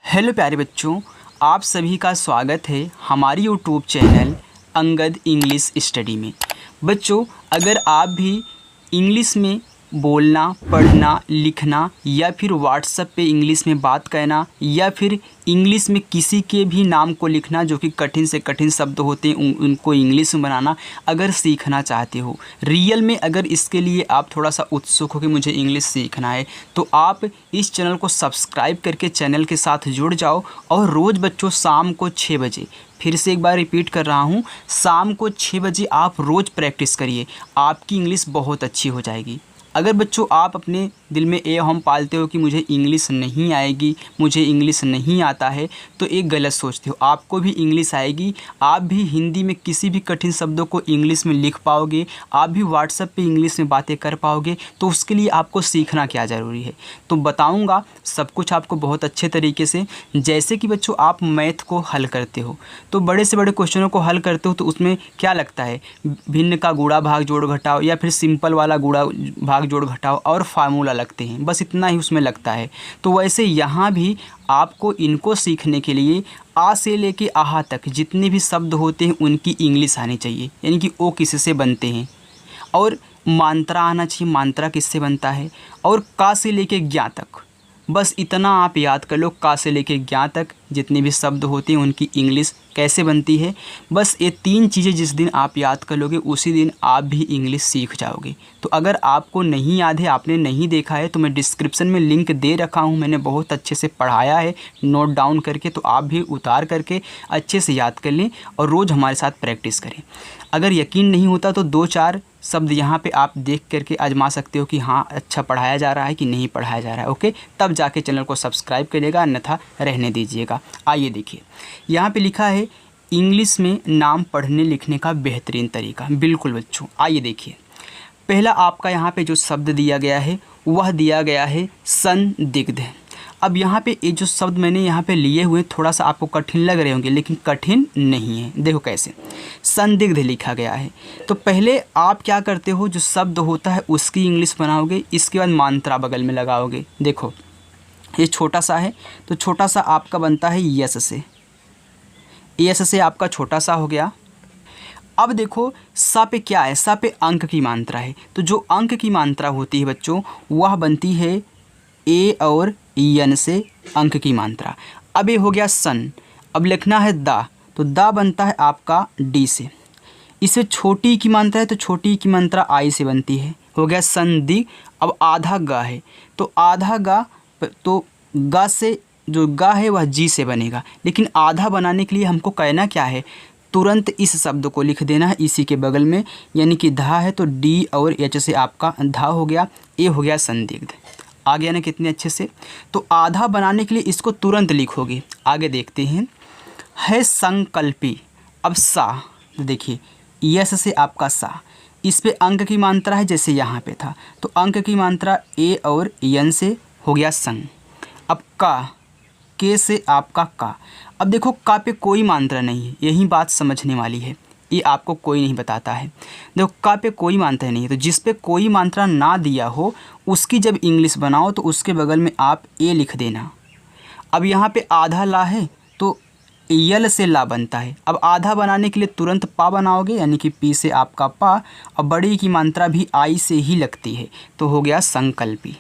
Hello प्यारे बच्चों, आप सभी का स्वागत है हमारी YouTube channel Angad English study में। बच्चों, अगर आप भी इंग्लिश में बोलना, पढ़ना, लिखना या फिर व्हाट्सएप पे इंग्लिश में बात करना या फिर इंग्लिश में किसी के भी नाम को लिखना जो कि कठिन से कठिन शब्द होते हैं उनको इंग्लिश में बनाना अगर सीखना चाहते हो, रियल में अगर इसके लिए आप थोड़ा सा उत्सुक हो कि मुझे इंग्लिश सीखना है, तो आप इस चैनल को सब्सक्राइब करके चैनल के साथ जुड़ जाओ। और रोज़ बच्चों शाम को 6 बजे, फिर से एक बार रिपीट कर रहा हूँ, शाम को 6 बजे आप रोज़ प्रैक्टिस करिए, आपकी इंग्लिश बहुत अच्छी हो जाएगी। अगर बच्चों आप अपने दिल में ये हम पालते हो कि मुझे इंग्लिश नहीं आएगी, मुझे इंग्लिश नहीं आता है, तो एक गलत सोचते हो। आपको भी इंग्लिश आएगी, आप भी हिंदी में किसी भी कठिन शब्दों को इंग्लिश में लिख पाओगे, आप भी व्हाट्सएप पे इंग्लिश में बातें कर पाओगे। तो उसके लिए आपको सीखना क्या ज़रूरी है, तो बताऊँगा सब कुछ आपको बहुत अच्छे तरीके से। जैसे कि बच्चों आप मैथ को हल करते हो, तो बड़े से बड़े क्वेश्चनों को हल करते हो, तो उसमें क्या लगता है, भिन्न का गुणा भाग जोड़ घटाओ या फिर सिंपल वाला गुणा भाग जोड़ घटाओ और फार्मूला लगते हैं, बस इतना ही उसमें लगता है। तो वैसे यहाँ भी आपको इनको सीखने के लिए आ से लेके आहा तक जितने भी शब्द होते हैं उनकी इंग्लिश आनी चाहिए, यानी कि ओ किससे बनते हैं, और मात्रा आना चाहिए, मात्रा किससे बनता है, और का से लेके ज्ञा तक, बस इतना आप याद कर लो। का से लेके ज्ञा तक जितने भी शब्द होते हैं उनकी इंग्लिश कैसे बनती है, बस ये 3 चीज़ें जिस दिन आप याद कर लोगे उसी दिन आप भी इंग्लिश सीख जाओगे। तो अगर आपको नहीं याद है, आपने नहीं देखा है, तो मैं डिस्क्रिप्शन में लिंक दे रखा हूँ, मैंने बहुत अच्छे से पढ़ाया है नोट डाउन करके, तो आप भी उतार करके अच्छे से याद कर लें और रोज़ हमारे साथ प्रैक्टिस करें। अगर यकीन नहीं होता तो 2-4 शब्द यहाँ पे आप देख करके आजमा सकते हो कि हाँ अच्छा पढ़ाया जा रहा है कि नहीं पढ़ाया जा रहा है। ओके, तब जाके चैनल को सब्सक्राइब करिएगा, अन्यथा रहने दीजिएगा। आइए देखिए, यहाँ पे लिखा है इंग्लिश में नाम पढ़ने लिखने का बेहतरीन तरीका। बिल्कुल बच्चों, आइए देखिए, पहला आपका यहाँ पे जो शब्द दिया गया है वह दिया गया है संदिग्ध। अब यहाँ पे ये जो शब्द मैंने यहाँ पे लिए हुए थोड़ा सा आपको कठिन लग रहे होंगे, लेकिन कठिन नहीं है। देखो कैसे संदिग्ध लिखा गया है। तो पहले आप क्या करते हो, जो शब्द होता है उसकी इंग्लिश बनाओगे, इसके बाद मात्रा बगल में लगाओगे। देखो ये छोटा सा है, तो छोटा सा आपका बनता है यस से, यस से आपका छोटा सा हो गया। अब देखो सा पे क्या है, सा पे अंक की मात्रा है, तो जो अंक की मात्रा होती है बच्चों वह बनती है ए और यन से अंक की मात्रा। अब ये हो गया सन, अब लिखना है दा, तो दा बनता है आपका डी से। इससे छोटी की मात्रा है, तो छोटी की मात्रा आई से बनती है, हो गया संदि। अब आधा गा है, तो आधा गा, तो गा से जो गा है वह जी से बनेगा, लेकिन आधा बनाने के लिए हमको कहना क्या है, तुरंत इस शब्द को लिख देना है इसी के बगल में, यानी कि धा है तो डी और एच से आपका धा हो गया, ये हो गया संदिग्ध। आ गया ना कितने अच्छे से। तो आधा बनाने के लिए इसको तुरंत लिखोगे। आगे देखते हैं, है संकल्पी। अब सा, तो देखिए यस से आपका सा, इस पे अंक की मात्रा है जैसे यहाँ पे था, तो अंक की मात्रा ए और यन से हो गया संग। अब का, के से आपका का। अब देखो का पे कोई मात्रा नहीं है, यही बात समझने वाली है, ये आपको कोई नहीं बताता है। देखो का पे कोई मात्रा नहीं है, तो जिस पे कोई मात्रा ना दिया हो उसकी जब इंग्लिश बनाओ तो उसके बगल में आप ए लिख देना। अब यहाँ पे आधा ला है तो यल से ला बनता है। अब आधा बनाने के लिए तुरंत पा बनाओगे, यानी कि पी से आपका पा। अब बड़ी की मात्रा भी आई से ही लगती है, तो हो गया संकल्पी।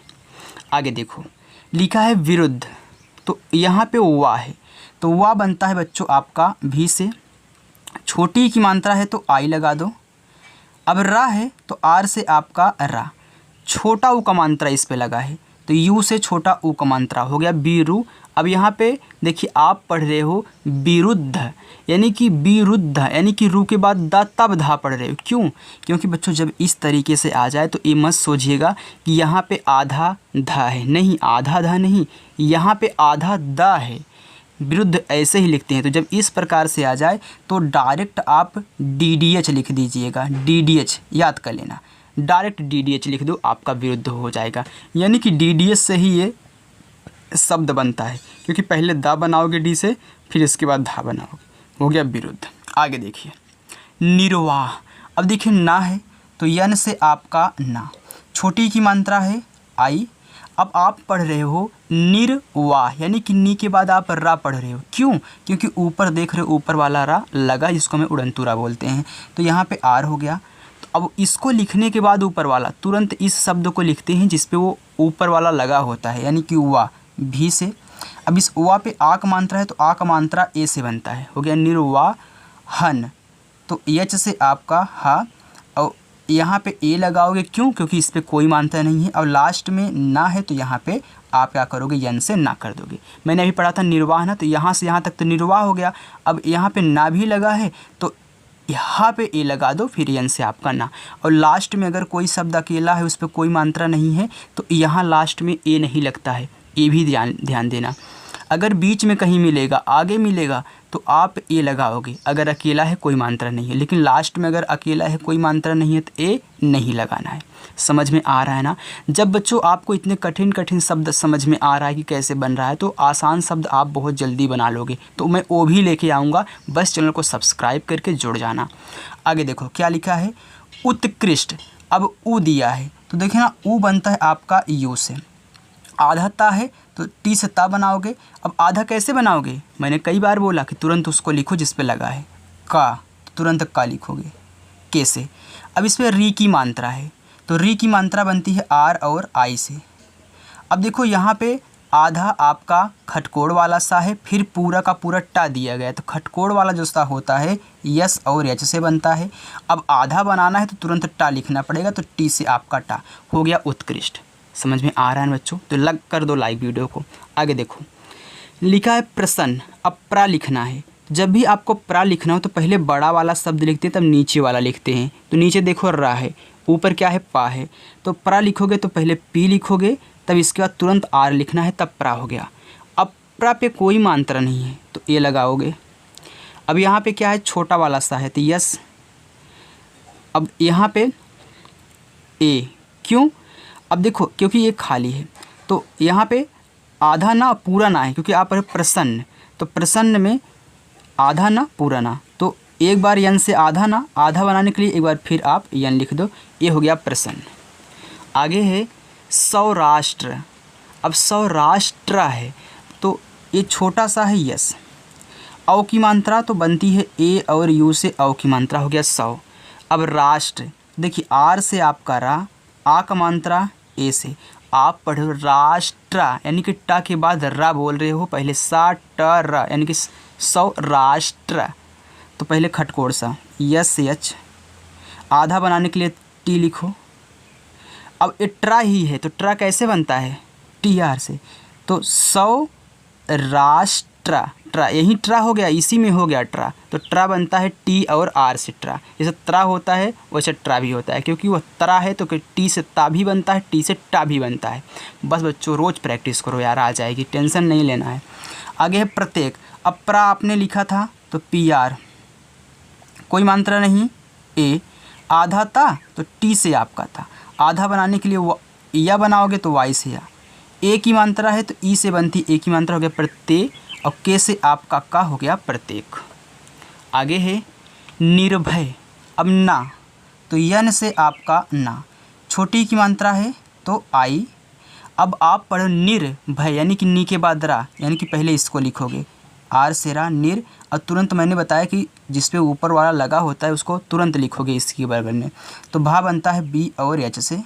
आगे देखो लिखा है विरुद्ध, तो यहाँ पे वाह है, तो वाह बनता है बच्चों आपका भी से। छोटी की मात्रा है तो आई लगा दो। अब रा है तो आर से आपका रा, छोटा ऊ का मात्रा इस पे लगा है, तो यू से छोटा ऊ का मात्रा हो गया बीरू। अब यहाँ पे देखिए आप पढ़ रहे हो विरुद्ध, यानी कि विरुद्ध, यानी कि रू के बाद दा तब धा पढ़ रहे हो। क्यों? क्योंकि बच्चों जब इस तरीके से आ जाए तो ये मत सोचिएगा कि यहाँ पे आधा धा है, नहीं, आधा धा नहीं, यहाँ पे आधा दा है। विरुद्ध ऐसे ही लिखते हैं, तो जब इस प्रकार से आ जाए तो डायरेक्ट आप DDH लिख दीजिएगा। DDH याद कर लेना, डायरेक्ट DDH लिख दो, आपका विरुद्ध हो जाएगा। यानी कि DDH से ही ये शब्द बनता है, क्योंकि पहले दा बनाओगे डी से, फिर इसके बाद धा बनाओगे, हो गया विरुद्ध। आगे देखिए निर्वाह। अब देखिए ना है तो यन से आपका ना, छोटी की मात्रा है आई, अब आप पढ़ रहे हो निर्वाह, यानी कि नी के बाद आप रा पढ़ रहे हो। क्यों? क्योंकि ऊपर देख रहे हो ऊपर वाला रा लगा, जिसको हमें उड़नतुरा बोलते हैं। तो यहाँ पे आर हो गया। तो अब इसको लिखने के बाद ऊपर वाला तुरंत इस शब्द को लिखते हैं जिस पे वो ऊपर वाला लगा होता है, यानी कि वा, भी से। अब इस वा पे आ का मात्रा है तो आ का मात्रा ए से बनता है, हो गया निर्वाहन। तो एच से आपका हा, और यहाँ पे ए लगाओगे। क्यों? क्योंकि इस पे कोई मात्रा नहीं है। अब लास्ट में ना है तो यहाँ पे आप क्या करोगे, यन से ना कर दोगे। मैंने अभी पढ़ा था निर्वाह ना, तो यहाँ से यहाँ तक तो निर्वाह हो गया। अब यहाँ पे ना भी लगा है तो यहाँ पे ए लगा दो, फिर यन से आपका ना। और लास्ट में अगर कोई शब्द अकेला है, उस पर कोई मात्रा नहीं है, तो यहाँ लास्ट में ए नहीं लगता है, ये भी ध्यान देना। अगर बीच में कहीं मिलेगा, आगे मिलेगा, तो आप ए लगाओगे अगर अकेला है, कोई मात्रा नहीं है। लेकिन लास्ट में अगर अकेला है, कोई मात्रा नहीं है, तो ए नहीं लगाना है। समझ में आ रहा है ना? जब बच्चों आपको इतने कठिन कठिन शब्द समझ में आ रहा है कि कैसे बन रहा है, तो आसान शब्द आप बहुत जल्दी बना लोगे। तो मैं वो भी लेके आऊँगा, बस चैनल को सब्सक्राइब करके जुड़ जाना। आगे देखो क्या लिखा है, उत्कृष्ट। अब ऊ दिया है तो देखिए ना, ऊ बनता है आपका यू से। आधा ता है तो टी से ता बनाओगे। अब आधा कैसे बनाओगे? मैंने कई बार बोला कि तुरंत उसको लिखो जिस पे लगा है का, तो तुरंत का लिखोगे कैसे। अब इस पर री की मात्रा है तो री की मात्रा बनती है आर और आई से। अब देखो यहाँ पे आधा आपका खटकोड़ वाला सा है, फिर पूरा का पूरा टा दिया गया है, तो खटकोड़ वाला जो सा होता है यस और एच से बनता है। अब आधा बनाना है तो तुरंत टा लिखना पड़ेगा, तो टी से आपका टा हो गया उत्कृष्ट। समझ में आ रहा है बच्चों? तो लग कर दो लाइक वीडियो को। आगे देखो लिखा है प्रसन्न। अब प्रा लिखना है। जब भी आपको प्रा लिखना हो तो पहले बड़ा वाला शब्द लिखते हैं, तब नीचे वाला लिखते हैं। तो नीचे देखो रा है, ऊपर क्या है पा है। तो प्रा लिखोगे तो पहले पी लिखोगे, तब इसके बाद तुरंत आर लिखना है, तब प्रा हो गया। अब प्रा पे कोई मात्रा नहीं है तो ए लगाओगे। अब यहाँ पे क्या है, छोटा वाला सा है तो यस। अब यहाँ पे ए, क्यों? अब देखो क्योंकि ये खाली है, तो यहाँ पे आधा ना पूरा ना है, क्योंकि आप प्रसन्न, तो प्रसन्न में आधा ना पूरा ना, तो एक बार यन से आधा ना, आधा बनाने के लिए एक बार फिर आप यन लिख दो, ये हो गया प्रसन्न। आगे है सौराष्ट्र। अब सौराष्ट्र है तो ये छोटा सा है यस। औ की मात्रा तो बनती है ए और यू से, औ की मात्रा हो गया सौ। अब राष्ट्र, देखिए आर से आपका रा, आ का मात्रा ए से। आप पढ़ो राष्ट्र, यानी कि टा के बाद रा बोल रहे हो, पहले सा ट रा, यानी कि सौराष्ट्र। तो पहले खटकोड़ सा यस एच, आधा बनाने के लिए टी लिखो। अब ये ट्रा ही है तो ट्रा कैसे बनता है, टी आर से। तो सौराष्ट्र, ट्रा यही ट्रा हो गया, इसी में हो गया ट्रा। तो ट्रा बनता है टी और आर से ट्रा। जैसे त्रा होता है वैसे ट्रा भी होता है, क्योंकि वह त्रा है तो टी से ता भी बनता है, टी से टा भी बनता है। बस बच्चों रोज़ प्रैक्टिस करो यार, आ जाएगी, टेंशन नहीं लेना है। आगे है प्रत्येक। अब प्रा आपने लिखा था तो पी आर, कोई मात्रा नहीं, ए। आधा था तो टी से आपका था, आधा बनाने के लिए या बनाओगे तो वाई से या। ए की मात्रा है तो ई से बनती, ए की मात्रा हो गया प्रत्येक, और के से आपका का हो गया प्रत्येक। आगे है निर्भय। अब ना तो यन से आपका ना, छोटी की मात्रा है तो आई। अब आप पढ़ो निर्भय, यानी कि नी के बाद रा, यानी कि पहले इसको लिखोगे आर से रा निर, और तुरंत मैंने बताया कि जिस पे ऊपर वाला लगा होता है उसको तुरंत लिखोगे इसकी बगल में। तो भा बनता है बी और एच से,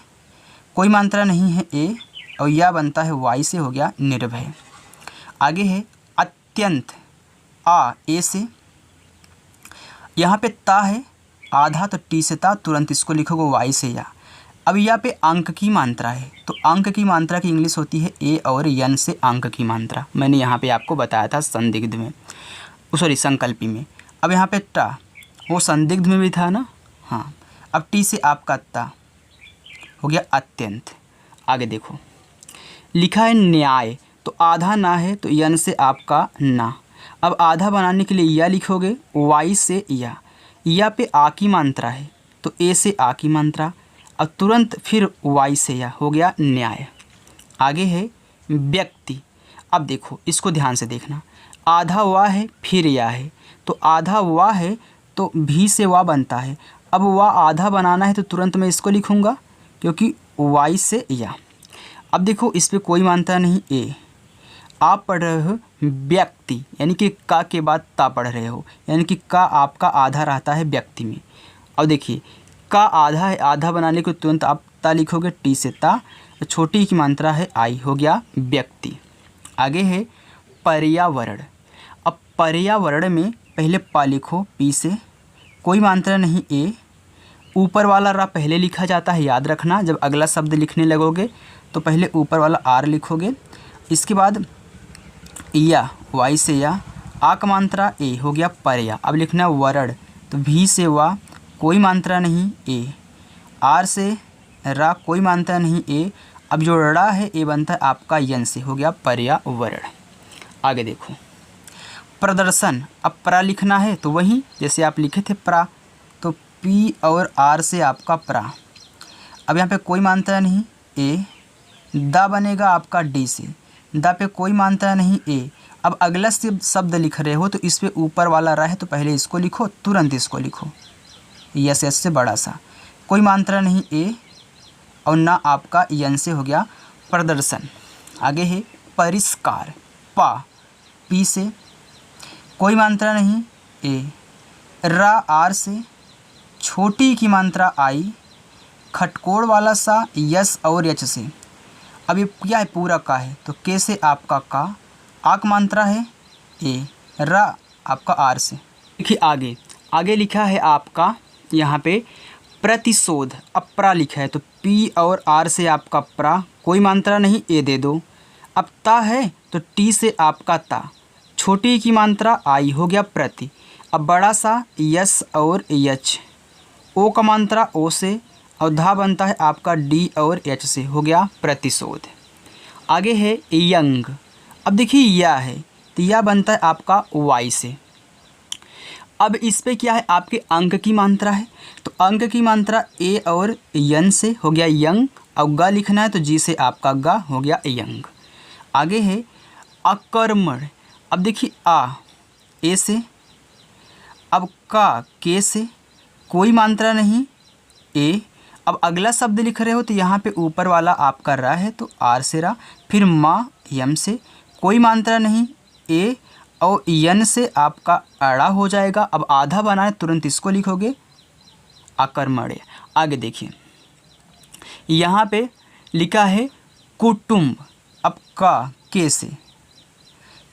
कोई मात्रा नहीं है ए, और या बनता है वाई से, हो गया निर्भय। आगे है अत्यंत। आ ए से, यहाँ पे ता है आधा तो टी से ता, तुरंत इसको लिखोगे वाई से या। अब यहाँ पे अंक की मात्रा है तो अंक की मात्रा की इंग्लिश होती है ए और यन से अंक की मात्रा। मैंने यहाँ पे आपको बताया था संदिग्ध में, सॉरी संकल्पी में। अब यहाँ पे टा, वो संदिग्ध में भी था ना, हाँ। अब टी से आपका ता हो गया अत्यंत। आगे देखो लिखा है न्याय। तो आधा ना है तो यन से आपका ना। अब आधा बनाने के लिए या लिखोगे, वाई से या पे आ की मात्रा है तो ए से आ की मात्रा, अब तुरंत फिर वाई से या, हो गया न्याय। आगे है व्यक्ति। अब देखो इसको ध्यान से देखना, आधा वा है फिर या है, तो आधा वा है तो भी से वा बनता है। अब वा आधा बनाना है तो तुरंत मैं इसको लिखूँगा, क्योंकि वाई से या। अब देखो इस पे कोई मात्रा नहीं ए। आप पढ़ रहे हो व्यक्ति, यानी कि का के बाद ता पढ़ रहे हो, यानी कि का आपका आधा रहता है व्यक्ति में। अब देखिए का आधा है, आधा बनाने को तुरंत आप ता लिखोगे, टी से ता, छोटी की मात्रा है आई, हो गया व्यक्ति। आगे है पर्यावरण। अब पर्यावरण में पहले पा लिखो, पी से, कोई मात्रा नहीं ए, ऊपर वाला रा पहले लिखा जाता है, याद रखना। जब अगला शब्द लिखने लगोगे तो पहले ऊपर वाला आर लिखोगे, इसके बाद या, वाई से या, आ का मात्रा ए, हो गया पर्या। अब लिखना वरण, तो भी से वा, कोई मात्रा नहीं ए, आर से रा, कोई मात्रा नहीं ए। अब जो रा है ए बनता है आपका यन से, हो गया पर्यावरण। आगे देखो प्रदर्शन। अब प्रा लिखना है तो वही जैसे आप लिखे थे प्रा, तो पी और आर से आपका प्रा। अब यहाँ पे कोई मात्रा नहीं ए, दा बनेगा आपका डी से, दा पे कोई मात्रा नहीं ए। अब अगला शब्द लिख रहे हो तो इस पे ऊपर वाला रा है तो पहले इसको लिखो, तुरंत इसको लिखो, यस से बड़ा सा, कोई मात्रा नहीं ए, और ना आपका यन से, हो गया प्रदर्शन। आगे है परिष्कार। पा, पी से, कोई मात्रा नहीं ए, रा आर से, छोटी की मात्रा आई, खटकोड़ वाला सा यस और यच से। अब ये क्या है, पूरा का है तो के से आपका का, आक मात्रा है ए, रा आपका आर से। देखिए आगे, आगे लिखा है आपका यहाँ पे प्रतिशोध। अब प्रा लिखा है तो पी और आर से आपका प्रा, कोई मात्रा नहीं ए दे दो। अब ता है तो टी से आपका ता, छोटी की मात्रा आई, हो गया प्रति। अब बड़ा सा यस और यच, ओ का मात्रा ओ से, और धा बनता है आपका डी और एच से, हो गया प्रतिशोध। आगे है यंग। अब देखिए या है तो या बनता है आपका वाई से। अब इस पे क्या है, आपके अंक की मात्रा है, तो अंक की मात्रा ए और यन से, हो गया यंग। अब गा लिखना है तो जी से आपका गा, हो गया यंग। आगे है अकर्मण। अब देखिए आ ए से, अब का के से, कोई मात्रा नहीं ए। अब अगला शब्द लिख रहे हो तो यहाँ पे ऊपर वाला आपका रा है तो आर से रा, फिर माँ यम से, कोई मात्रा नहीं ए, और यन से आपका अड़ा हो जाएगा। अब आधा बनाए तुरंत इसको लिखोगे अकर्मण्य। आगे देखिए यहाँ पे लिखा है कुटुंब। अब का के से,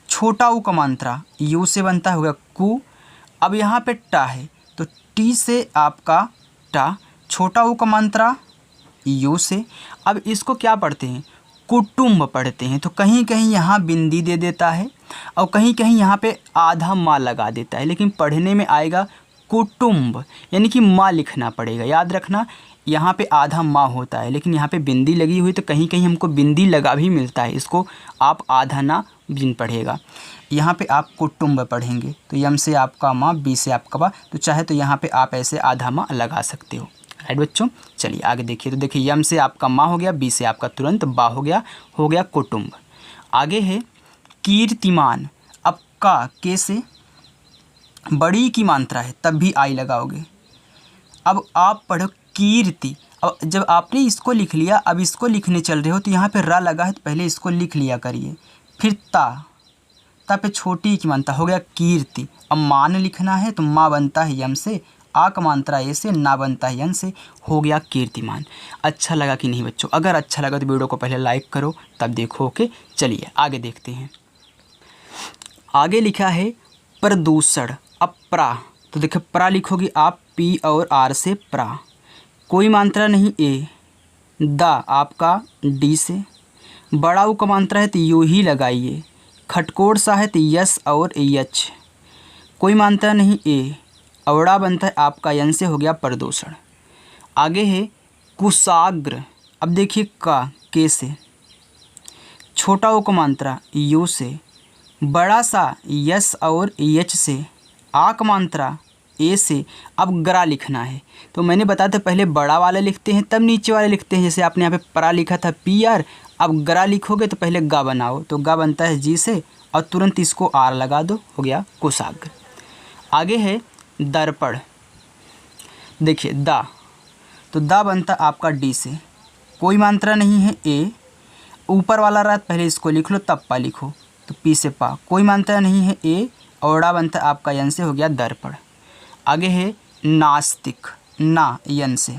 छोटा ऊ का मात्रा यू से बनता होगा कु। अब यहाँ पे टा है तो टी से आपका टा, छोटा ऊ का मात्रा यू से। अब इसको क्या पढ़ते हैं, कुटुंब पढ़ते हैं। तो कहीं कहीं यहाँ बिंदी दे देता है और कहीं कहीं यहाँ पे आधा माँ लगा देता है, लेकिन पढ़ने में आएगा कुटुंब, यानी कि माँ लिखना पड़ेगा। याद रखना यहाँ पे आधा माँ होता है, लेकिन यहाँ पे बिंदी लगी हुई तो कहीं कहीं हमको बिंदी लगा भी मिलता है, इसको आप आधा ना बिन पढ़ेगा। यहाँ पे आप कुटुंब पढ़ेंगे तो यम से आपका माँ, बी से आपका बा, तो चाहे तो यहाँ पे आप ऐसे आधा माँ लगा सकते हो। राइट बच्चों, चलिए आगे देखिए। तो देखिए यम से आपका माँ हो गया, बी से आपका तुरंत बा हो गया कुटुंब। आगे है कीर्तिमान। अब का के से, बड़ी की मात्रा है तब भी आई लगाओगे। अब आप पढ़ो कीर्ति। अब जब आपने इसको लिख लिया, अब इसको लिखने चल रहे हो तो यहाँ पे रा लगा है तो पहले इसको लिख लिया करिए, फिर ता पे छोटी की मात्रा, हो गया कीर्ति। अब मान लिखना है तो माँ बनता है यम से, आ का मात्रा ए से, ना बनता है यन से, हो गया कीर्तिमान। अच्छा लगा कि नहीं बच्चों? अगर अच्छा लगा तो वीडियो को पहले लाइक करो तब देखो। ओके चलिए आगे देखते हैं। आगे लिखा है प्रदूषण। अब प्रा, तो देखिए प्रा लिखोगे आप पी और आर से प्रा, कोई मात्रा नहीं ए, दा आपका डी से, बड़ा ऊ का मात्रा है तो यू ही लगाइए, खटकोड़ सा है तो यस और यच, कोई मात्रा नहीं ए, अवड़ा बनता है आपका यन से, हो गया प्रदूषण। आगे है कुशाग्र। अब देखिए का के से, छोटा ऊ का मात्रा यू से, बड़ा सा यस और यच से, आ का मात्रा ए से। अब ग्रा लिखना है तो मैंने बताया था पहले बड़ा वाला लिखते हैं तब नीचे वाले लिखते हैं। जैसे आपने यहाँ पे परा लिखा था पी आर, अब ग्रा लिखोगे तो पहले गा बनाओ, तो गा बनता है जी से और तुरंत इसको आर लगा दो, हो गया कुशाग्र। आगे है दर्पण। देखिए दा, तो दा बनता आपका डी से, कोई मात्रा नहीं है ए, ऊपर वाला रहा पहले इसको लिख लो तब पा लिखो, तो पी से पा, कोई मात्रा नहीं है ए, और ड़ा बनता है आपका यन से, हो गया दर्पण। आगे है नास्तिक, ना यन से,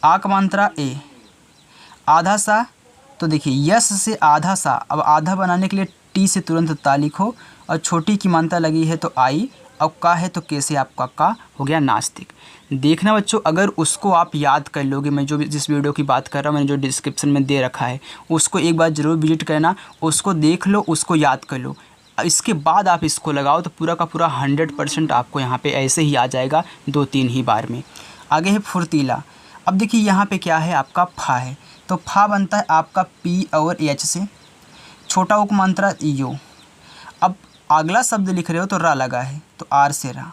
आ का मात्रा ए, आधा सा, तो देखिए यस से आधा सा, अब आधा बनाने के लिए टी से तुरंत ता लिखो, और छोटी की मात्रा लगी है तो आई, अब का है तो के से आपका का, हो गया नास्तिक। देखना बच्चों, अगर उसको आप याद कर लोगे, मैं जो जिस वीडियो की बात कर रहा हूँ मैंने जो डिस्क्रिप्शन में दे रखा है उसको एक बार ज़रूर विजिट करना, उसको देख लो, उसको याद कर लो, इसके बाद आप इसको लगाओ तो पूरा का पूरा 100% आपको यहाँ पे ऐसे ही आ जाएगा 2-3 ही बार में। आगे है फुर्तीला। अब देखिए यहाँ पे क्या है, आपका फा है, तो फा बनता है आपका पी और एच से, छोटा उक मात्रा यो। अब अगला शब्द लिख रहे हो तो रा लगा है तो आर से रा।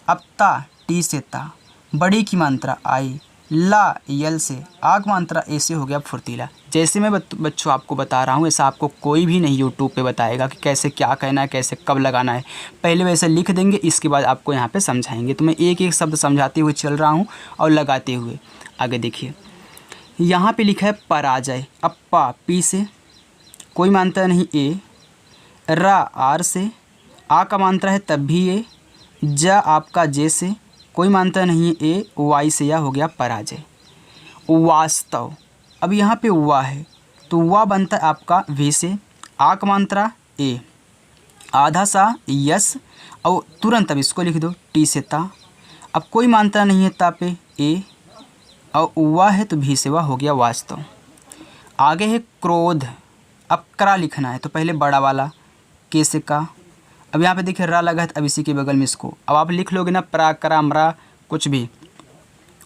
अब ता टी से ता, बड़ी की मात्रा आई, ला यल से, आग मात्रा ए से, हो गया फुर्तीला। जैसे मैं बच्चों आपको बता रहा हूँ ऐसा आपको कोई भी नहीं यूट्यूब पे बताएगा कि कैसे क्या कहना है, कैसे कब लगाना है। पहले वैसे लिख देंगे, इसके बाद आपको यहाँ पे समझाएंगे। तो मैं एक एक शब्द समझाते हुए चल रहा हूँ और लगाते हुए। आगे देखिए यहाँ पे लिखा है पराजय। अब पा पी से, कोई मात्रा नहीं ए, रा आर से, आ का मात्रा है तब भी ए, जा आपका जे से, कोई मात्रा नहीं है ए, वाई से, या हो गया पराजय। वास्तव। अब यहाँ पे वा है तो वा बनता है आपका वी से, आ का मात्रा ए, आधा सा यस, और तुरंत अब इसको लिख दो टी से ता। अब कोई मात्रा नहीं है ता पे ए, और वा है तो भी से वा, हो गया वास्तव। आगे है क्रोध। अब करा लिखना है तो पहले बड़ा वाला के से का, अब यहाँ पे देखिए रा लगा है तो अब इसी के बगल में इसको अब आप लिख लोगे ना प्रा करा मरा कुछ भी,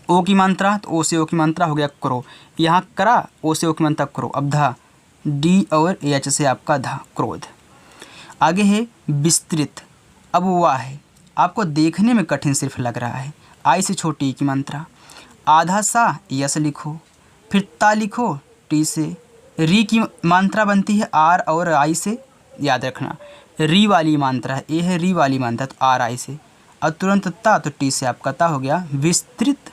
ओ की मात्रा तो ओ से ओ की मात्रा, हो गया क्रो। यहाँ करा ओ से ओ की मात्रा क्रो। अब धा डी और एच से आपका धा, क्रोध। आगे है विस्तृत। अब वाह है, आपको देखने में कठिन सिर्फ लग रहा है, आई से छोटी ई की मात्रा, आधा सा यस लिखो, फिर ता लिखो टी से, री की मात्रा बनती है आर और आई से, याद रखना री वाली मात्रा है, ए है री वाली मात्रा तो आर आई से, और तुरंत ता तो टी से आपका ता, हो गया विस्तृत।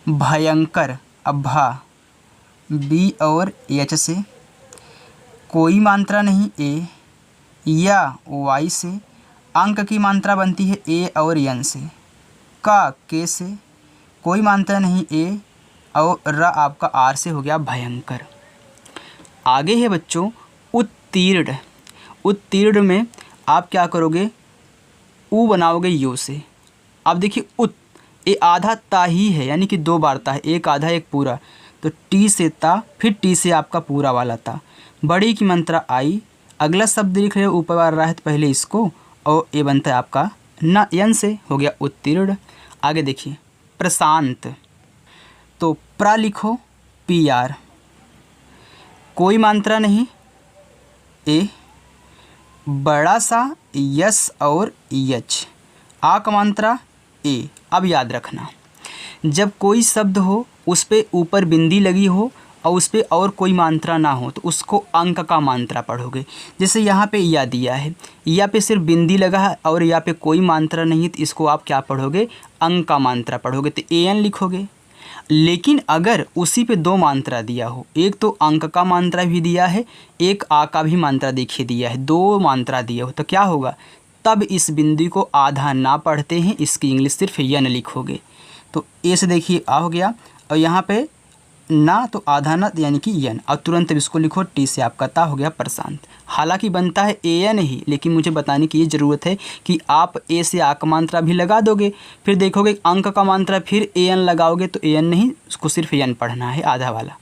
भयंकर। अब भा बी और एच से, कोई मात्रा नहीं ए, या वाई से, अंक की मात्रा बनती है ए और यन से, का के से, कोई मात्रा नहीं ए, और रा आपका आर से, हो गया भयंकर। आगे है बच्चों उत्तीर्ण। उत्तीर्ण में आप क्या करोगे, ऊ बनाओगे यू से। अब देखिए उत, ये आधा ता ही है यानी कि 2 बार ता है, एक आधा एक पूरा, तो टी से ता, फिर टी से आपका पूरा वाला ता, बड़ी की मात्रा आई, अगला शब्द लिख रहे हो ऊपर वाला रहा है तो पहले इसको, और ये बनता है आपका न यन से, हो गया उत्तीर्ण। आगे देखिए प्रशांत। तो प्रा लिखो पी आर, कोई मात्रा नहीं ए, बड़ा सा यस और यच, आ का मात्रा ए। अब याद रखना जब कोई शब्द हो उस पे ऊपर बिंदी लगी हो और उस पे और कोई मात्रा ना हो तो उसको अंक का मात्रा पढ़ोगे। जैसे यहाँ पे या दिया है, या पे सिर्फ बिंदी लगा है और या पे कोई मात्रा नहीं है तो इसको आप क्या पढ़ोगे, अंक का मात्रा पढ़ोगे, तो ए एन लिखोगे। लेकिन अगर उसी पे 2 मात्रा दिया हो, एक तो अंक का मात्रा भी दिया है, एक आ का भी मात्रा देखिए दिया है, 2 मात्रा दिया हो तो क्या होगा, तब इस बिंदु को आधा ना पढ़ते हैं, इसकी इंग्लिश सिर्फ यन लिखोगे। तो ए से देखिए आ हो गया, और यहाँ पे ना तो आधा ना यानी कि यन, और तुरंत इसको लिखो टी से आपका ता, हो गया प्रशांत। हालांकि बनता है ए एन ही, लेकिन मुझे बताने की ये ज़रूरत है कि आप ए से आ का मात्रा भी लगा दोगे, फिर देखोगे अंक का मात्रा फिर ए एन लगाओगे तो ए एन नहीं, उसको सिर्फ यन पढ़ना है आधा वाला।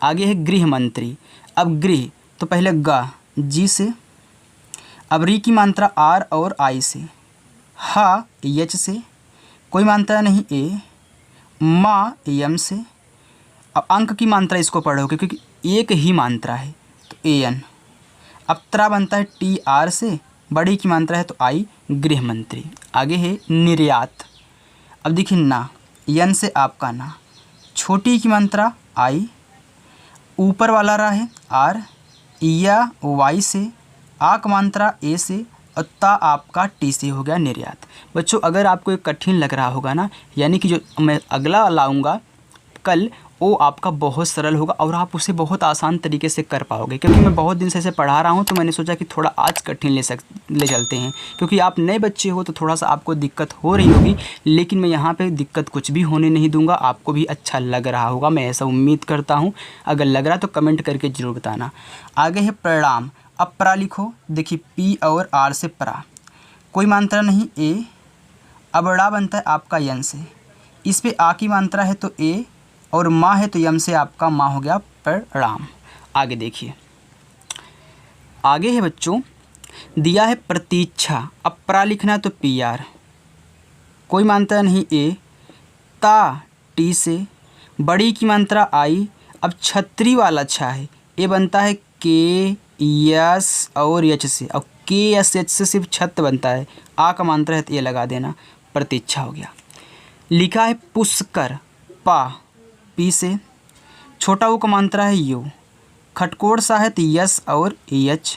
आगे है गृह मंत्री। अब गृह तो पहले गा जी से, अब री की मात्रा आर और आई से, हा एच से, कोई मात्रा नहीं ए, मा यम से, अब अंक की मात्रा इसको पढ़ोगे क्योंकि एक ही मात्रा है तो ए एन। अब त्रा बनता है टी आर से, बड़ी की मात्रा है तो आई, गृह मंत्री। आगे है निर्यात। अब देखिए ना यन से आपका ना, छोटी की मात्रा आई, ऊपर वाला रहा है आर, या वाई से, आ का मात्रा ए से, और ता आपका टी से, हो गया निर्यात। बच्चों अगर आपको ये कठिन लग रहा होगा ना, यानी कि जो मैं अगला लाऊंगा कल ओ आपका बहुत सरल होगा और आप उसे बहुत आसान तरीके से कर पाओगे। क्योंकि मैं बहुत दिन से इसे पढ़ा रहा हूँ तो मैंने सोचा कि थोड़ा आज कठिन ले चलते हैं, क्योंकि आप नए बच्चे हो तो थोड़ा सा आपको दिक्कत हो रही होगी, लेकिन मैं यहाँ पे दिक्कत कुछ भी होने नहीं दूंगा। आपको भी अच्छा लग रहा होगा, मैं ऐसा उम्मीद करता हूँ। अगर लग रहा तो कमेंट करके ज़रूर बताना। आगे है प्रणाम। अब प्रा लिखो, देखिए पी और आर से प्रा, कोई मात्रा नहीं ए। अब ड़ा बनता है आपका यन से, इस पे आ की मात्रा है तो ए और माँ है तो यम से आपका माँ हो गया प्रणाम। आगे देखिए, आगे है बच्चों दिया है प्रतीक्षा। अब प्रा लिखना है तो पी आर, कोई मात्रा नहीं ए। ता टी से, बड़ी की मात्रा आई। अब छतरी वाला छा है, ये बनता है के यस और एच से, और के एस एच से सिर्फ छत बनता है। आ का मात्रा है तो ये लगा देना, प्रतीक्षा हो गया। लिखा है पुष्कर, पा पी से, छोटा ऊ का मात्रा है यू, खटकोड़ सा है तो यस और एच।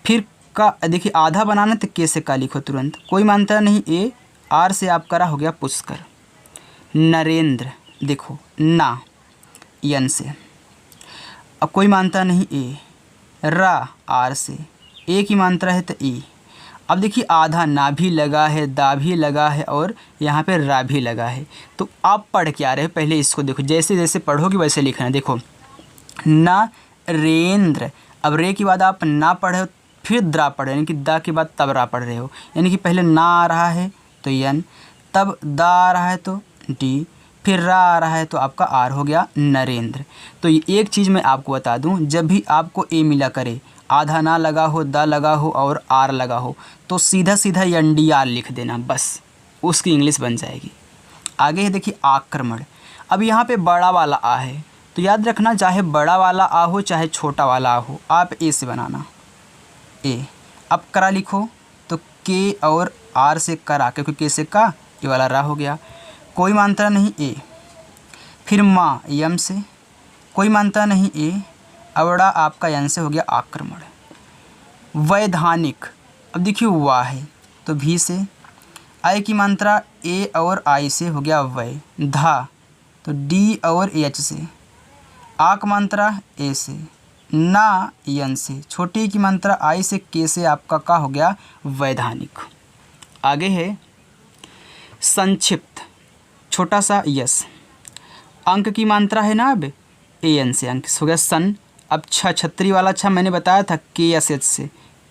फिर का देखिए आधा बनाना तो के से का लिखो तुरंत, कोई मात्रा नहीं ए। आर से आपका रा हो गया पुष्कर। नरेंद्र, देखो ना यन से, अब कोई मात्रा नहीं ए। रा आर से, ए की मात्रा है तो ई। अब देखिए आधा ना भी लगा है, दा भी लगा है और यहाँ पे रा भी लगा है। तो आप पढ़ के आ रहे हो, पहले इसको देखो, जैसे जैसे पढ़ोगे वैसे लिखना है। देखो नरेंद्र, अब रे के बाद आप ना पढ़े हो फिर द्रा पढ़े, यानी कि दा के बाद तब रा पढ़ रहे हो। यानी कि पहले ना आ रहा है तो यन, तब दा आ रहा है तो डी, फिर रा आ रहा है तो आपका आर हो गया नरेंद्र। तो ये एक चीज़ मैं आपको बता दूं, जब भी आपको ए मिला करे, आधा ना लगा हो, दा लगा हो और आर लगा हो, तो सीधा सीधा एन डी आर लिख देना, बस उसकी इंग्लिश बन जाएगी। आगे है देखिए आक्रमण। अब यहाँ पे बड़ा वाला आ है तो याद रखना, चाहे बड़ा वाला आ हो चाहे छोटा वाला आ हो, आप ए से बनाना ए। अब करा लिखो तो के और आर से करा, क्योंकि के से का, ये वाला रा हो गया, कोई मात्रा नहीं ए। फिर माँ यम से, कोई मात्रा नहीं ए। अवड़ा आपका यन से हो गया आक्रमण। वैधानिक, अब देखिए वाह है तो भी से, आई की मात्रा ए और आई से हो गया वै। धा तो डी और एच से, आ की मात्रा ए से, ना यन से, छोटी की मात्रा आई से, के से आपका का हो गया वैधानिक। आगे है संक्षिप्त, छोटा सा यस, अंक की मात्रा है ना, अब ए एन से अंक हो गया सन। अब छतरी वाला मैंने बताया था के एस एच से,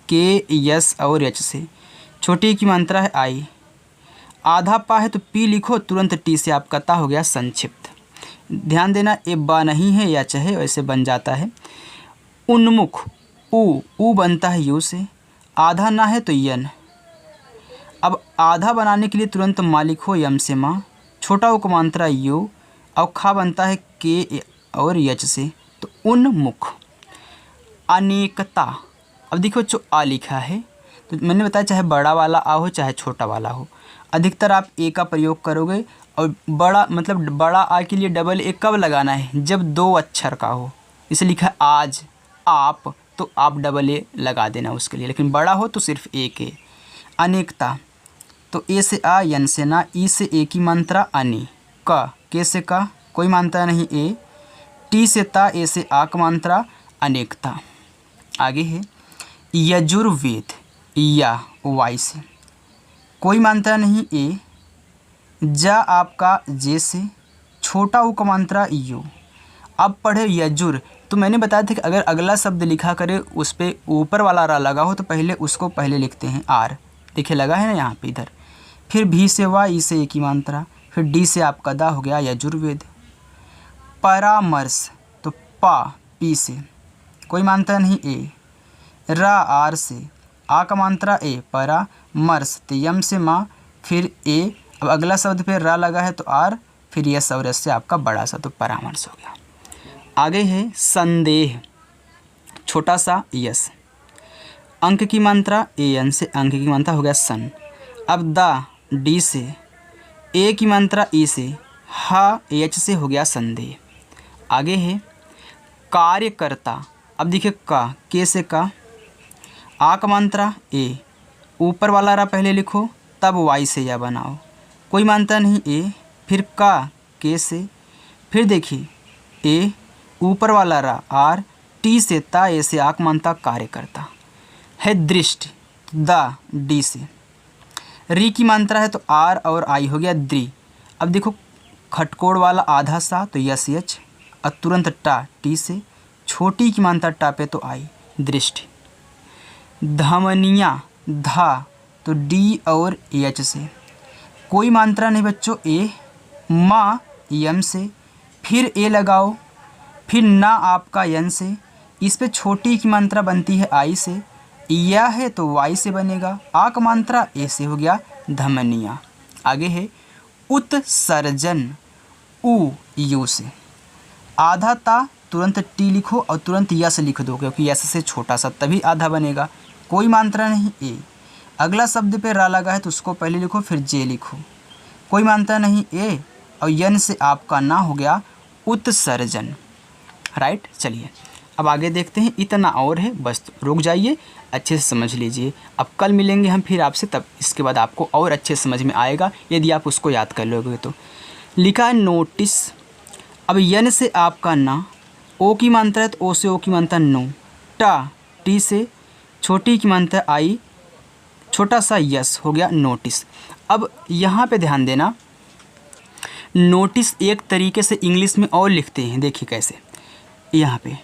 के यस और एच से, छोटी की मात्रा है आई। आधा पा है तो पी लिखो तुरंत, टी से आपका ता हो गया संक्षिप्त। ध्यान देना ए बा नहीं है, या चाहे वैसे बन जाता है। उन्मुख, ऊ बनता है यू से, आधा ना है तो यन। अब आधा बनाने के लिए तुरंत मा लिखो यम से माँ, छोटा ऊ का मात्रा यू, और खा बनता है के और यच से, तो उन्मुख। अनेकता, अब देखो जो आ लिखा है तो मैंने बताया चाहे बड़ा वाला आ हो चाहे छोटा वाला हो, अधिकतर आप ए का प्रयोग करोगे। और बड़ा मतलब बड़ा आ के लिए डबल ए कब लगाना है, जब दो अक्षर का हो। इसे लिखा है आज, आप, तो आप डबल ए लगा देना उसके लिए, लेकिन बड़ा हो तो सिर्फ एक ए। अनेकता, तो ए से आ, यन से ना, ई से ए की मात्रा अने, का के से का, कोई मात्रा नहीं ए। टी से ता, ए से आ की मात्रा अनेकता। आगे है यजुर्वेद, या वाई से, कोई मात्रा नहीं ए। जा आपका जे से, छोटा ऊ का मात्रा यू। अब पढ़े यजुर, तो मैंने बताया था कि अगर अगला शब्द लिखा करे उस पर ऊपर वाला रा लगा हो तो पहले उसको पहले लिखते हैं आर, देखिए लगा है ना यहाँ पे इधर। फिर भी से वा, ई से ए की मात्रा, फिर डी से आपका दा हो गया यजुर्वेद। परामर्श, तो पा पी से, कोई मात्रा नहीं ए। रा आर से, आ का मात्रा ए, परामर्श, तो यम से माँ, फिर ए। अब अगला शब्द पे रा लगा है तो आर, फिर यस और एस से आपका बड़ा सा, तो परामर्श हो गया। आगे है संदेह, छोटा सा यस, अंक की मात्रा ए एन से, अंक की मात्रा हो गया सन। अब दा डी से, ए की मात्रा ई से, हा एच से हो गया संदेह। आगे है कार्यकर्ता, अब देखिए का, के से का, आ का मात्रा ए, ऊपर वाला रा पहले लिखो तब वाई से या बनाओ, कोई मात्रा नहीं ए। फिर का, के से, फिर देखिए ए, ऊपर वाला रा आर, टी से ता, ए से आकमांता कार्य करता है। दृष्टि द डी से, री की मात्रा है तो आर और आई हो गया द्री। अब देखो खटकोड़ वाला आधा सा तो यस एच, और तुरंत टा टी से, छोटी की मात्रा टा पे तो आई दृष्टि। धमनिया धा तो डी और एच से, कोई मात्रा नहीं बच्चों ए, माँ यम से, फिर ए लगाओ, फिर ना आपका यन से, इस पे छोटी की मात्रा बनती है आई से, या है तो वाई से बनेगा, आ का मात्रा ए से हो गया धमनिया। आगे है उत्सर्जन उ यू से, आधा ता तुरंत टी लिखो और तुरंत यस लिख दो क्योंकि यस से छोटा सा तभी आधा बनेगा, कोई मात्रा नहीं ए। अगला शब्द पे रा लगा है तो उसको पहले लिखो फिर जे लिखो, कोई मात्रा नहीं ए, और यन से आपका ना हो गया उत्सर्जन। राइट, चलिए अब आगे देखते हैं। इतना और है, बस रुक जाइए, अच्छे से समझ लीजिए। अब कल मिलेंगे हम फिर आपसे, तब इसके बाद आपको और अच्छे समझ में आएगा यदि आप उसको याद कर लोगे तो। लिखा है नोटिस, अब यन से आपका ना, ओ की मात्रा है तो ओ से ओ की मात्रा नो, टा टी से, छोटी की मात्रा आई, छोटा सा यस हो गया नोटिस। अब यहाँ पे ध्यान देना, नोटिस एक तरीके से इंग्लिश में और लिखते हैं, देखिए कैसे। यहाँ पे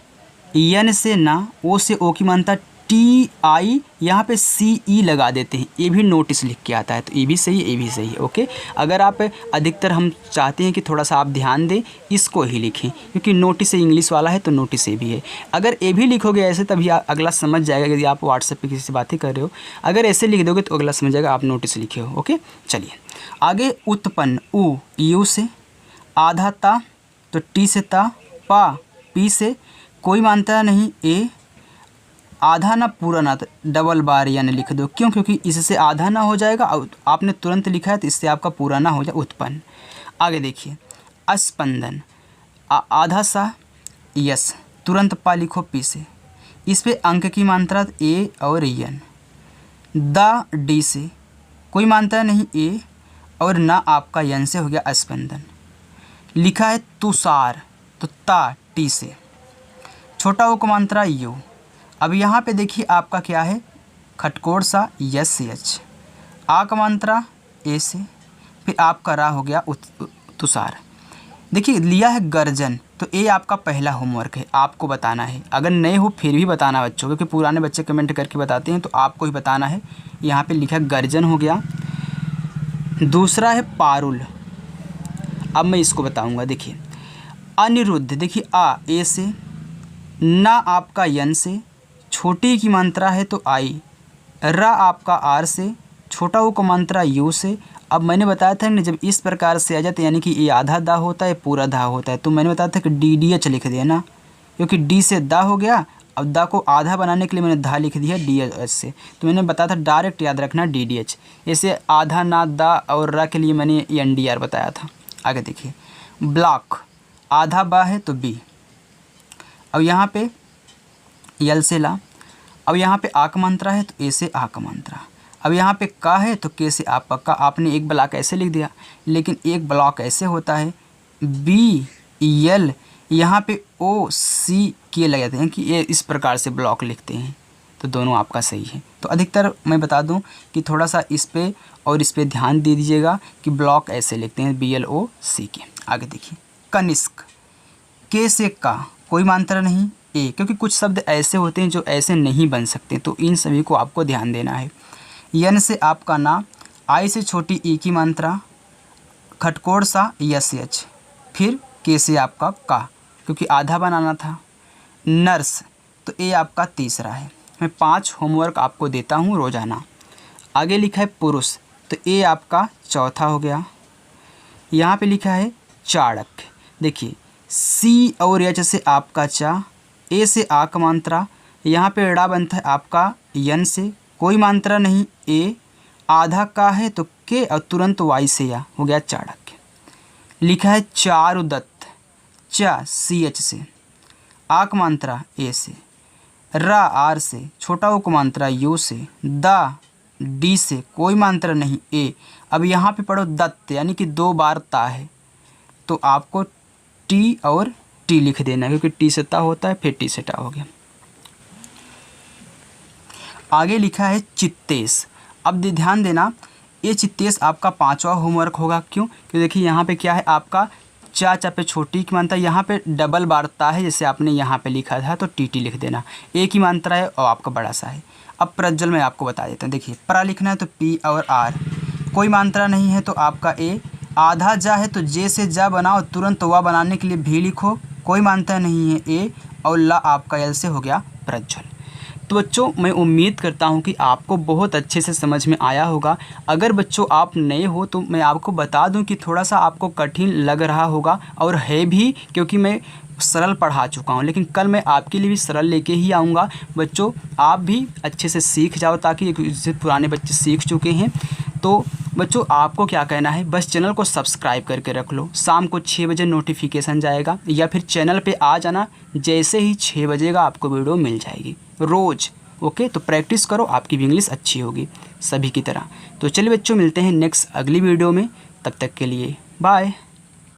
यन से ना, ओ से ओ की मात्रा टी आई, यहाँ पे सी ई लगा देते हैं, ये भी नोटिस लिख के आता है, तो ये भी सही है, ये भी सही है। ओके, अगर आप अधिकतर हम चाहते हैं कि थोड़ा सा आप ध्यान दें, इसको ही लिखें क्योंकि नोटिस इंग्लिश वाला है तो नोटिस ये भी है। अगर ये भी लिखोगे ऐसे तभी अगला समझ जाएगा, यदि आप व्हाट्सएप पे किसी से बातें कर रहे हो, अगर ऐसे लिख दोगे तो अगला समझ जाएगा आप नोटिस लिखे हो। ओके, चलिए आगे। उत्पन्न उ यू से, आधा ता तो टी से ता, पा पी से, कोई मात्रा नहीं ए, आधा ना पूरा ना तो डबल बार यानी लिख दो, क्यों? क्योंकि इससे आधा ना हो जाएगा और आपने तुरंत लिखा है तो इससे आपका पूरा ना हो जाए, उत्पन्न। आगे देखिए, स्पंदन आधा सा यस, तुरंत पा लिखो पी से, इस पे अंक की मात्रा ए और यन, द डी से, कोई मात्रा नहीं ए, और ना आपका यन से हो गया स्पंदन। लिखा है तुषार तो ता टी से, छोटा ओ का मात्रा यू। अब यहाँ पे देखिए आपका क्या है, खटकोड़ सा यस सी एच, आ का मात्रा ए से, फिर आपका रा हो गया तुषार। देखिए लिया है गर्जन, तो ये आपका पहला होमवर्क है, आपको बताना है। अगर नए हो फिर भी बताना बच्चों, क्योंकि पुराने बच्चे कमेंट करके बताते हैं तो आपको ही बताना है। यहाँ पे लिखा है गर्जन हो गया। दूसरा है पारुल, अब मैं इसको बताऊँगा। देखिए अनिरुद्ध, देखिए आ ए से, ना आपका यन से, छोटी की मात्रा है तो आई, रा आपका आर से, छोटा ओ का मात्रा यू से। अब मैंने बताया था ना, जब इस प्रकार से आ जाते यानी कि ये आधा दा होता है, पूरा दा होता है, तो मैंने बताया था कि डी डी एच लिख देना, क्योंकि डी से दा हो गया। अब दा को आधा बनाने के लिए मैंने धा लिख दिया डी एच से, तो मैंने बताया था डायरेक्ट याद रखना डी डी एच। ऐसे आधा ना दा और रा के लिए मैंने एन डी आर बताया था। आगे देखिए, ब्लॉक आधा बा है तो बी, अब यहाँ पे यल से ला, अब यहाँ पे आ का मात्रा है तो ए से आ का मात्रा, अब यहाँ पे का है तो के से आप पक्का। आपने एक ब्लॉक ऐसे लिख दिया, लेकिन एक ब्लॉक ऐसे होता है बी यल, यहाँ पे ओ सी के लग जाते हैं कि ये इस प्रकार से ब्लॉक लिखते हैं, तो दोनों आपका सही है। तो अधिकतर मैं बता दूं कि थोड़ा सा इस पे और इस पे ध्यान दे दीजिएगा कि ब्लॉक ऐसे लिखते हैं बी एल ओ सी के। आगे देखिए, कनिष्क के से का, कोई मात्रा नहीं ए, क्योंकि कुछ शब्द ऐसे होते हैं जो ऐसे नहीं बन सकते, तो इन सभी को आपको ध्यान देना है। यन से आपका ना, आई से छोटी ई की मात्रा, खटकोड़ सा यस एच, फिर के से आपका का, क्योंकि आधा बनाना था। नर्स तो ए आपका तीसरा है। मैं 5 होमवर्क आपको देता हूँ रोज़ाना। आगे लिखा है पुरुष, तो ए आपका चौथा हो गया। यहाँ पे लिखा है चाणक्य, देखिए सी और एच से आपका चा, ए से आ का मात्रा, यहाँ पे ड़ा बनता है आपका यन से, कोई मात्रा नहीं ए, आधा का है तो के, और तुरंत वाई से या हो गया चाणक्य। लिखा है चारुदत्त, चा सी एच से, आ का मात्रा ए से, रा आर से, छोटा ओ का मात्रा यू से, दा डी से, कोई मात्रा नहीं ए। अब यहाँ पे पढ़ो दत्त, यानी कि 2 बार ता है, तो आपको टी और टी लिख देना, क्योंकि टी से ता होता है, फिर टी से टा हो गया। आगे लिखा है चित्तेश। अब ध्यान देना, ये चित्तेश आपका 5वां होमवर्क होगा। क्यों? क्योंकि देखिए यहाँ पे क्या है, आपका चा चा पे छोटी की मात्रा, यहाँ पे डबल बारता है, जैसे आपने यहाँ पे लिखा था तो टी लिख देना। एक ही मात्रा है और आपका बड़ा सा है। अब प्रज्वल मैं आपको बता देता हूँ। देखिए प्रा लिखना है तो पी और आर, कोई मात्रा नहीं है तो आपका ए, आधा जा है तो जे से जा बनाओ, तुरंत वा बनाने के लिए भी लिखो, कोई मात्रा नहीं है ए, और ला आपका एल से हो गया प्रज्वल। तो बच्चों मैं उम्मीद करता हूँ कि आपको बहुत अच्छे से समझ में आया होगा। अगर बच्चों आप नए हो तो मैं आपको बता दूँ कि थोड़ा सा आपको कठिन लग रहा होगा, और है भी, क्योंकि मैं सरल पढ़ा चुका हूँ, लेकिन कल मैं आपके लिए भी सरल लेके ही आऊँगा। बच्चों आप भी अच्छे से सीख जाओ, ताकि जैसे पुराने बच्चे सीख चुके हैं। तो बच्चों आपको क्या कहना है, बस चैनल को सब्सक्राइब करके रख लो। शाम को 6 बजे नोटिफिकेशन जाएगा, या फिर चैनल पे आ जाना, जैसे ही 6 बजेगा आपको वीडियो मिल जाएगी रोज़। ओके, तो प्रैक्टिस करो, आपकी भी इंग्लिश अच्छी होगी सभी की तरह। तो चलिए बच्चों, मिलते हैं नेक्स्ट अगली वीडियो में, तब तक के लिए बाय।